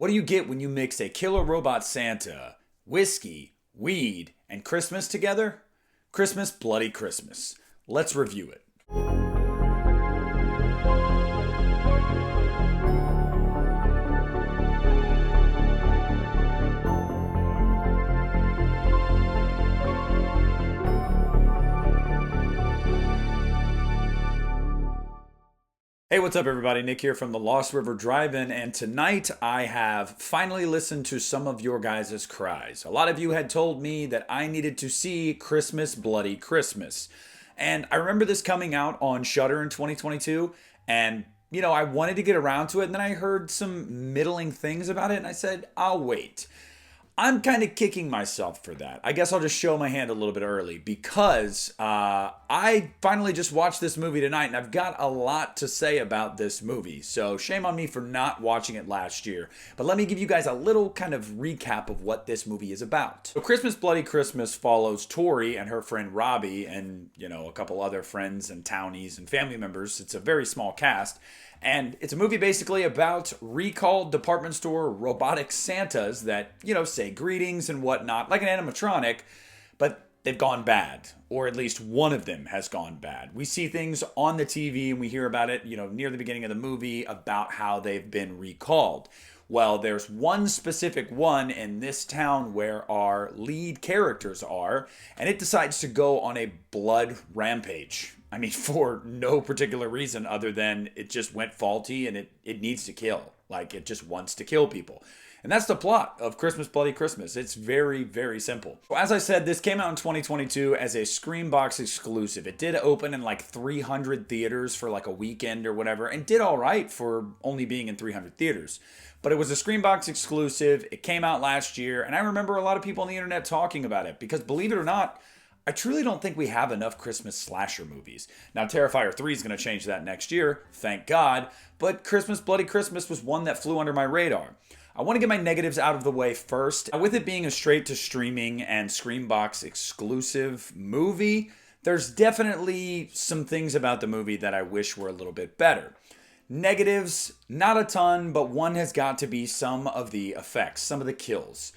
What do you get when you mix a killer robot Santa, whiskey, weed, and Christmas together? Christmas, Bloody Christmas. Let's review it. Hey, what's up, everybody? Nick here from the Lost River Drive-In, and tonight I have finally listened to some of your guys' cries. A lot of you had told me that I needed to see Christmas, Bloody Christmas. And I remember this coming out on Shudder in 2022, and I wanted to get around to it, and then I heard some middling things about it, and I said, I'll wait. I'm kind of kicking myself for that. I guess I'll just show my hand a little bit early because I finally just watched this movie tonight and I've got a lot to say about this movie. So shame on me for not watching it last year. But let me give you guys a little kind of recap of what this movie is about. So Christmas Bloody Christmas follows Tori and her friend Robbie and, a couple other friends and townies and family members. It's a very small cast. And it's a movie basically about recalled department store robotic Santas that, say greetings and whatnot, like an animatronic, but they've gone bad, or at least one of them has gone bad. We see things on the TV and we hear about it, near the beginning of the movie about how they've been recalled. Well, there's one specific one in this town where our lead characters are, and it decides to go on a blood rampage. I mean, for no particular reason other than it just went faulty and it needs to kill. Like, it just wants to kill people. And that's the plot of Christmas Bloody Christmas. It's very, very simple. As I said, this came out in 2022 as a Screambox exclusive. It did open in like 300 theaters for like a weekend or whatever, and did all right for only being in 300 theaters. But it was a Screambox exclusive. It came out last year, and I remember a lot of people on the internet talking about it because, believe it or not, I truly don't think we have enough Christmas slasher movies. Now, Terrifier 3 is going to change that next year, thank God, but Christmas Bloody Christmas was one that flew under my radar. I want to get my negatives out of the way first. With it being a straight-to-streaming and Screambox exclusive movie, there's definitely some things about the movie that I wish were a little bit better. Negatives, not a ton, but one has got to be some of the effects, some of the kills.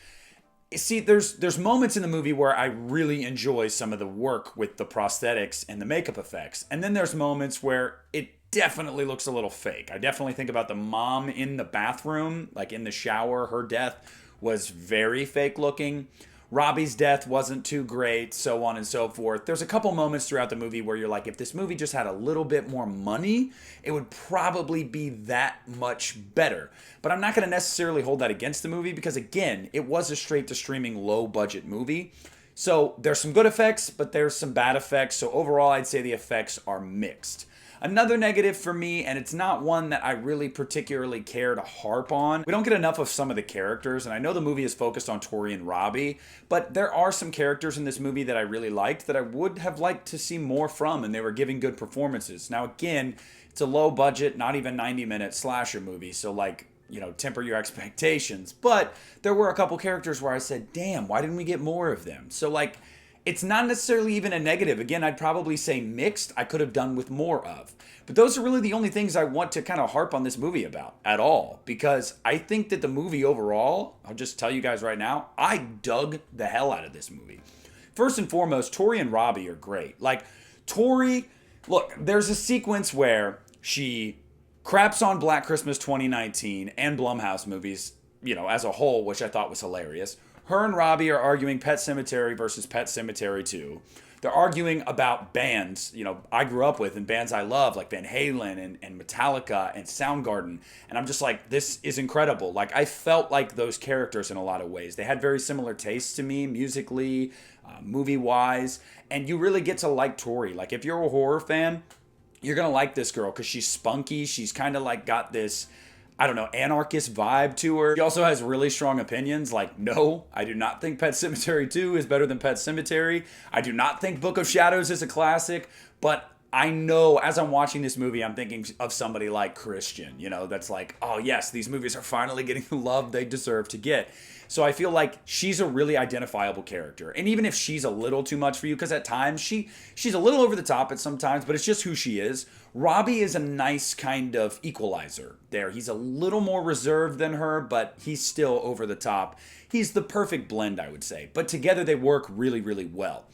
See, there's moments in the movie where I really enjoy some of the work with the prosthetics and the makeup effects. And then there's moments where it definitely looks a little fake. I definitely think about the mom in the bathroom, like in the shower. Her death was very fake looking. Robbie's death wasn't too great, so on and so forth. There's a couple moments throughout the movie where you're like, if this movie just had a little bit more money, it would probably be that much better. But I'm not going to necessarily hold that against the movie because, again, it was a straight-to-streaming, low-budget movie. So there's some good effects, but there's some bad effects. So overall, I'd say the effects are mixed. Another negative for me, and it's not one that I really particularly care to harp on, we don't get enough of some of the characters, and I know the movie is focused on Tori and Robbie, but there are some characters in this movie that I really liked that I would have liked to see more from, and they were giving good performances. Now again, it's a low budget, not even 90-minute slasher movie, so temper your expectations. But there were a couple characters where I said, damn, why didn't we get more of them? So it's not necessarily even a negative. Again, I'd probably say mixed. I could have done with more of. But those are really the only things I want to kind of harp on this movie about at all. Because I think that the movie overall, I'll just tell you guys right now, I dug the hell out of this movie. First and foremost, Tori and Robbie are great. Tori, look, there's a sequence where she craps on Black Christmas 2019 and Blumhouse movies, as a whole, which I thought was hilarious. Her and Robbie are arguing Pet Sematary versus Pet Sematary 2. They're arguing about bands, I grew up with and bands I love, like Van Halen and Metallica and Soundgarden. And I'm just like, this is incredible. I felt like those characters in a lot of ways. They had very similar tastes to me, musically, movie-wise. And you really get to like Tori. If you're a horror fan, you're going to like this girl because she's spunky. She's kind of got this, anarchist vibe to her. She also has really strong opinions. No, I do not think Pet Sematary 2 is better than Pet Sematary. I do not think Book of Shadows is a classic, but I know as I'm watching this movie, I'm thinking of somebody like Christian, that's like, oh yes, these movies are finally getting the love they deserve to get. So I feel like she's a really identifiable character. And even if she's a little too much for you, because at times she's a little over the top at sometimes, but it's just who she is. Robbie is a nice kind of equalizer there. He's a little more reserved than her, but he's still over the top. He's the perfect blend, I would say. But together they work really, really well.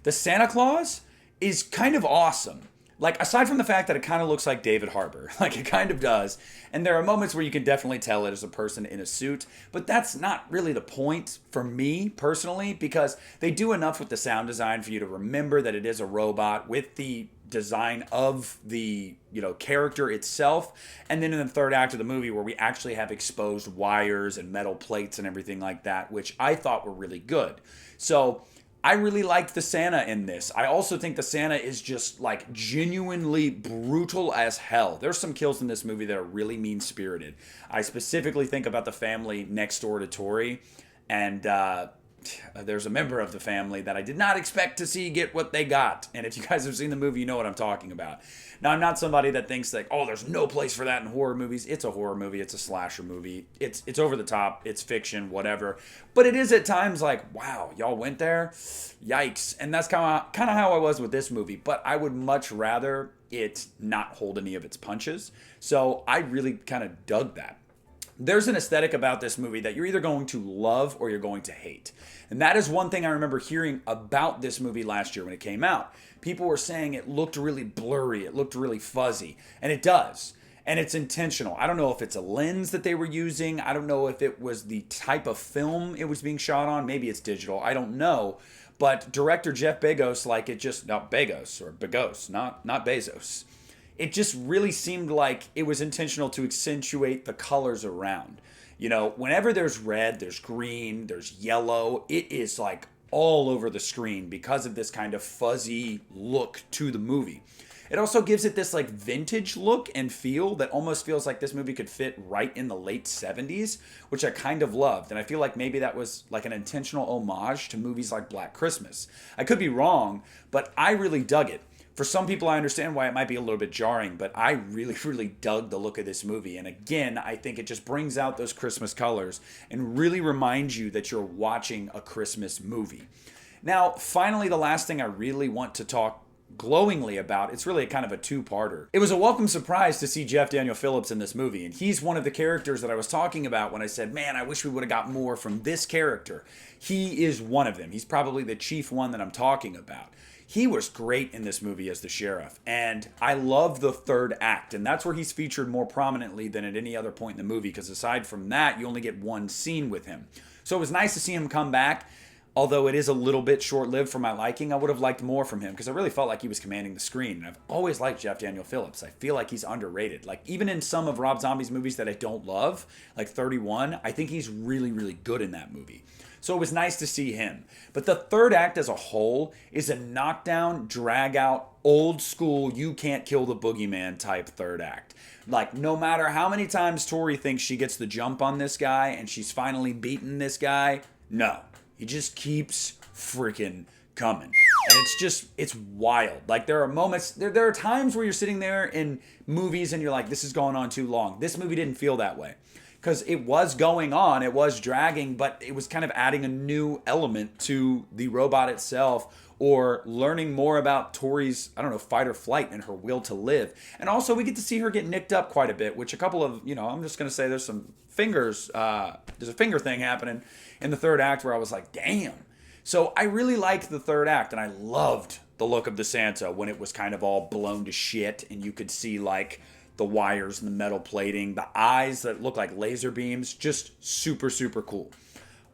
The Santa Claus is kind of awesome. Like, aside from the fact that it kind of looks like David Harbour, like it kind of does, and there are moments where you can definitely tell it is a person in a suit, but that's not really the point for me personally, because they do enough with the sound design for you to remember that it is a robot with the design of the character itself. And then in the third act of the movie, where we actually have exposed wires and metal plates and everything like that, which I thought were really good. So I really liked the Santa in this. I also think the Santa is just like genuinely brutal as hell. There's some kills in this movie that are really mean-spirited. I specifically think about the family next door to Tori, and there's a member of the family that I did not expect to see get what they got. And if you guys have seen the movie, you know what I'm talking about. Now, I'm not somebody that thinks like, oh, there's no place for that in horror movies. It's a horror movie. It's a slasher movie. It's over the top. It's fiction, whatever. But it is at times like, wow, y'all went there? Yikes. And that's kind of how I was with this movie. But I would much rather it not hold any of its punches. So I really kind of dug that. There's an aesthetic about this movie that you're either going to love or you're going to hate. And that is one thing I remember hearing about this movie last year when it came out. People were saying it looked really blurry, it looked really fuzzy, and it does. And it's intentional. I don't know if it's a lens that they were using. I don't know if it was the type of film it was being shot on. Maybe it's digital. I don't know. But director Jeff Bezos, not Bezos, not Bezos. It just really seemed like it was intentional to accentuate the colors around. Whenever there's red, there's green, there's yellow, it is like all over the screen because of this kind of fuzzy look to the movie. It also gives it this like vintage look and feel that almost feels like this movie could fit right in the late 70s, which I kind of loved. And I feel like maybe that was like an intentional homage to movies like Black Christmas. I could be wrong, but I really dug it. For some people, I understand why it might be a little bit jarring, but I really, really dug the look of this movie. And again, I think it just brings out those Christmas colors and really reminds you that you're watching a Christmas movie. Now, finally, the last thing I really want to talk glowingly about, it's really kind of a two-parter. It was a welcome surprise to see Jeff Daniel Phillips in this movie, and he's one of the characters that I was talking about when I said, man, I wish we would have got more from this character. He is one of them. He's probably the chief one that I'm talking about. He was great in this movie as the sheriff, and I love the third act, and that's where he's featured more prominently than at any other point in the movie, because aside from that, you only get one scene with him. So it was nice to see him come back, although it is a little bit short-lived for my liking. I would have liked more from him, because I really felt like he was commanding the screen, and I've always liked Jeff Daniel Phillips. I feel like he's underrated. Like, even in some of Rob Zombie's movies that I don't love, like 31, I think he's really, really good in that movie. So it was nice to see him. But the third act as a whole is a knockdown, drag out, old school, you can't kill the boogeyman type third act. Like, no matter how many times Tori thinks she gets the jump on this guy and she's finally beaten this guy, no. He just keeps freaking coming. And it's wild. Like, there are moments, there are times where you're sitting there in movies and you're like, this is going on too long. This movie didn't feel that way. Because it was going on, it was dragging, but it was kind of adding a new element to the robot itself, or learning more about Tori's, fight or flight and her will to live. And also, we get to see her get nicked up quite a bit, which a couple of, I'm just going to say there's some fingers, there's a finger thing happening in the third act where I was like, damn. So I really liked the third act, and I loved the look of the Santa when it was kind of all blown to shit, and you could see, like, the wires and the metal plating, the eyes that look like laser beams, just super, super cool.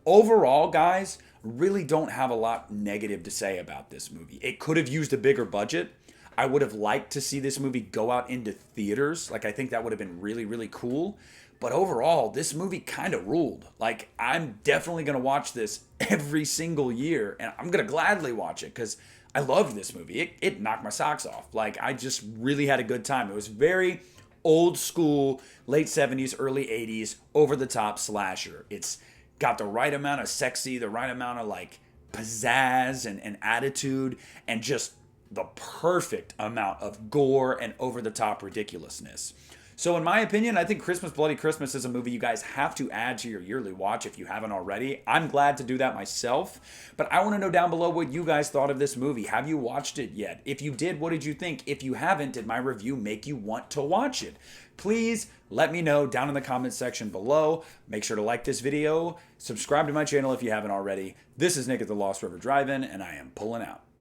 Overall, guys, really don't have a lot negative to say about this movie. It could have used a bigger budget. I would have liked to see this movie go out into theaters. Like, I think that would have been really, really cool. But overall, this movie kind of ruled. Like, I'm definitely going to watch this every single year, and I'm going to gladly watch it because I loved this movie. It knocked my socks off. Like, I just really had a good time. It was very old school, late 70s, early 80s, over-the-top slasher. It's got the right amount of sexy, the right amount of, like, pizzazz and attitude, and just the perfect amount of gore and over the top ridiculousness. So, in my opinion, I think Christmas Bloody Christmas is a movie you guys have to add to your yearly watch if you haven't already. I'm glad to do that myself, but I want to know down below what you guys thought of this movie. Have you watched it yet? If you did, what did you think? If you haven't, did my review make you want to watch it? Please let me know down in the comments section below. Make sure to like this video, subscribe to my channel if you haven't already. This is Nick at the Lost River Drive-In, and I am pulling out.